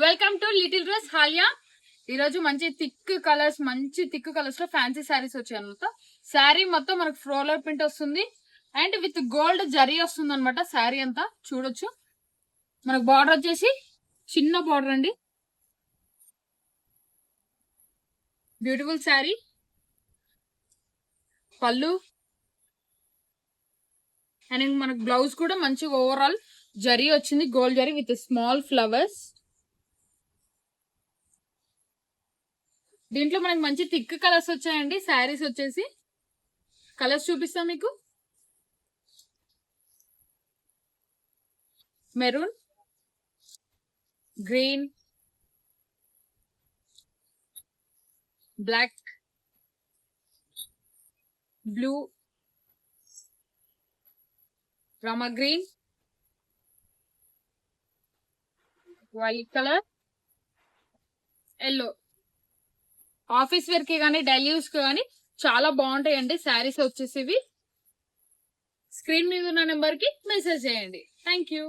Welcome to Little Rose Haliya. ఈ రోజు మంచి థిక్ కలర్స్ లో ఫ్యాన్సీ శారీస్ వచ్చాయి అనమాట. శారీ మొత్తం మనకు ఫ్లోరల్ ప్రింట్ వస్తుంది అండ్ విత్ గోల్డ్ జరీ వస్తుంది అనమాట. శారీ అంతా చూడొచ్చు. మనకు బార్డర్ వచ్చేసి చిన్న బార్డర్ అండి. బ్యూటిఫుల్ శారీ. పళ్ళు అండ్ మనకు బ్లౌజ్ కూడా మంచి ఓవరాల్ జరీ వచ్చింది, gold zari with small flowers. దీంట్లో మనకి మంచి థిక్ కలర్స్ వచ్చాయండి. శారీస్ వచ్చేసి కలర్స్ చూపిస్తాం మీకు. Maroon, green, black, blue, Rama green, white colour, yellow. Office wear కి కానీ డైలీ యూస్ కి కానీ చాలా బాగుంటాయండి శారీస్ వచ్చేసి. స్క్రీన్ మీద ఉన్న నెంబర్ కి మెసేజ్ చేయండి. Thank you.